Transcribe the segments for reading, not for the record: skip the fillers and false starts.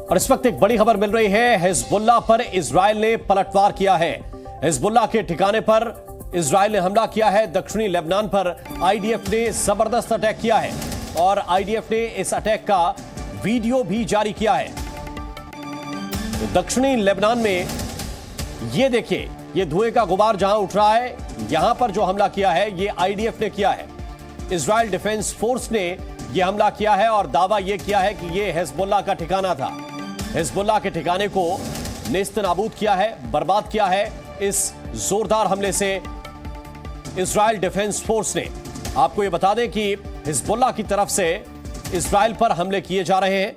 और इस वक्त एक बड़ी खबर मिल रही है। हिजबुल्लाह पर इजराइल ने पलटवार किया है। हिजबुल्लाह के ठिकाने पर इजराइल ने हमला किया है। दक्षिणी लेबनान पर आईडीएफ ने जबरदस्त अटैक किया है और आईडीएफ ने इस अटैक का वीडियो भी जारी किया है। तो दक्षिणी लेबनान में ये देखिए, ये धुएं का गुबार जहां उठ रहा है, यहां पर जो हमला किया है ये आईडीएफ ने किया है। इजराइल डिफेंस फोर्स ने यह हमला किया है और दावा यह किया है कि यह हिजबुल्लाह का ठिकाना था। हिजबुल्लाह के ठिकाने को नेस्तनाबूद किया है, बर्बाद किया है इस जोरदार हमले से इजराइल डिफेंस फोर्स ने। आपको यह बता दें कि हिजबुल्लाह की तरफ से इजराइल पर हमले किए जा रहे हैं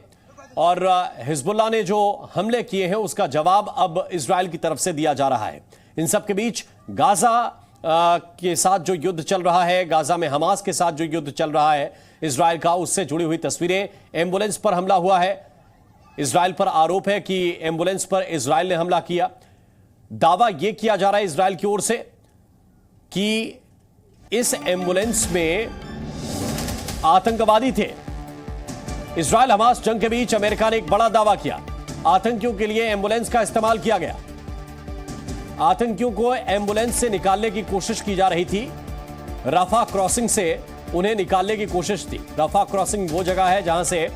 और हिजबुल्लाह ने जो हमले किए हैं उसका जवाब अब इजराइल की तरफ से दिया जा रहा है। इन सब के बीच गाजा के साथ जो युद्ध चल रहा है, गाजा में हमास के साथ जो युद्ध चल रहा है इजराइल का, उससे जुड़ी हुई तस्वीरें। एम्बुलेंस पर हमला हुआ है। इजराइल पर आरोप है कि एम्बुलेंस पर इजराइल ने हमला किया। दावा यह किया जा रहा है इजराइल की ओर से कि इस एम्बुलेंस में आतंकवादी थे। इजराइल हमास जंग के बीच अमेरिका ने एक बड़ा दावा किया। आतंकियों के लिए एम्बुलेंस का इस्तेमाल किया गया। आतंकियों को एम्बुलेंस से निकालने की कोशिश की जा रही थी। रफा क्रॉसिंग से उन्हें निकालने की कोशिश थी। रफा क्रॉसिंग वो जगह है जहां से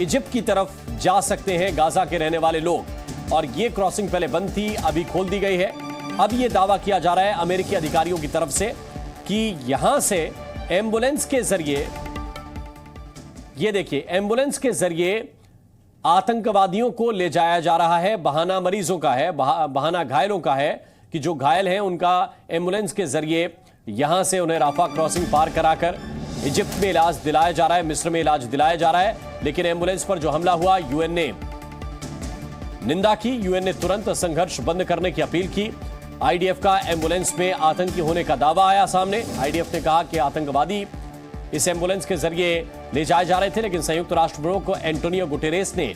इजिप्ट की तरफ जा सकते हैं गाजा के रहने वाले लोग, और ये क्रॉसिंग पहले बंद थी, अभी खोल दी गई है। अब ये दावा किया जा रहा है अमेरिकी अधिकारियों की तरफ से कि यहां से एम्बुलेंस के जरिए, ये देखिए, एम्बुलेंस के जरिए आतंकवादियों को ले जाया जा रहा है। बहाना मरीजों का है, बहाना घायलों का है कि जो घायल हैं उनका एम्बुलेंस के जरिए यहां से उन्हें राफा क्रॉसिंग पार कराकर इजिप्ट में इलाज दिलाया जा रहा है, मिस्र में इलाज दिलाया जा रहा है। लेकिन एम्बुलेंस पर जो हमला हुआ, यूएन ने निंदा की। यूएन ने तुरंत संघर्ष बंद करने की अपील की। आईडीएफ का एम्बुलेंस में आतंकी होने का दावा आया सामने। आईडीएफ ने कहा कि आतंकवादी इस एम्बुलेंस के जरिए ले जाए जा रहे थे, लेकिन संयुक्त राष्ट्र प्रमुख एंटोनियो गुटेरेस ने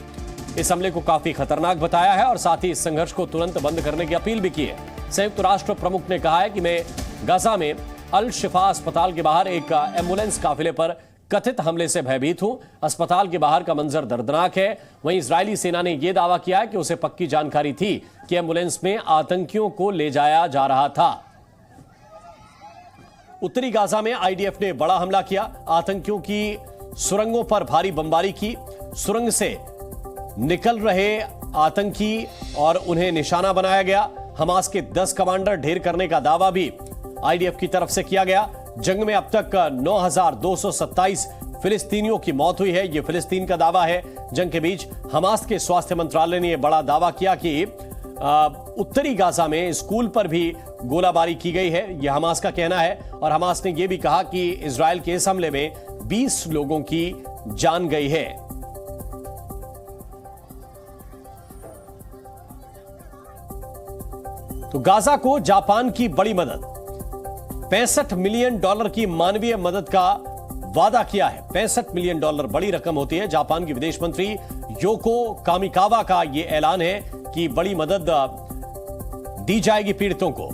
इस हमले को काफी खतरनाक बताया है और साथ ही इस संघर्ष को तुरंत बंद करने की अपील भी की है। संयुक्त राष्ट्र प्रमुख ने कहा है कि मैं गाजा में अल शिफा अस्पताल के बाहर एक एम्बुलेंस काफिले पर कथित हमले से भयभीत हूं। अस्पताल के बाहर का मंजर दर्दनाक है। वहीं इजरायली सेना ने यह दावा किया है कि उसे पक्की जानकारी थी कि एम्बुलेंस में आतंकियों को ले जाया जा रहा था। उत्तरी गाजा में आईडीएफ ने बड़ा हमला किया। आतंकियों की सुरंगों पर भारी बमबारी की। सुरंग से निकल रहे आतंकी और उन्हें निशाना बनाया गया। हमास के 10 कमांडर ढेर करने का दावा भी आईडीएफ की तरफ से किया गया। जंग में अब तक 9,227 फिलिस्तीनियों की मौत हुई है। यह फिलिस्तीन का दावा है। जंग के बीच हमास के स्वास्थ्य मंत्रालय ने यह बड़ा दावा किया कि उत्तरी गाजा में स्कूल पर भी गोलाबारी की गई है। यह हमास का कहना है और हमास ने यह भी कहा कि इजराइल के इस हमले में 20 लोगों की जान गई है। तो गाजा को जापान की बड़ी मदद, $65 मिलियन की मानवीय मदद का वादा किया है। $65 मिलियन बड़ी रकम होती है। जापान की विदेश मंत्री योको कामिकावा का यह ऐलान है कि बड़ी मदद दी जाएगी पीड़ितों को।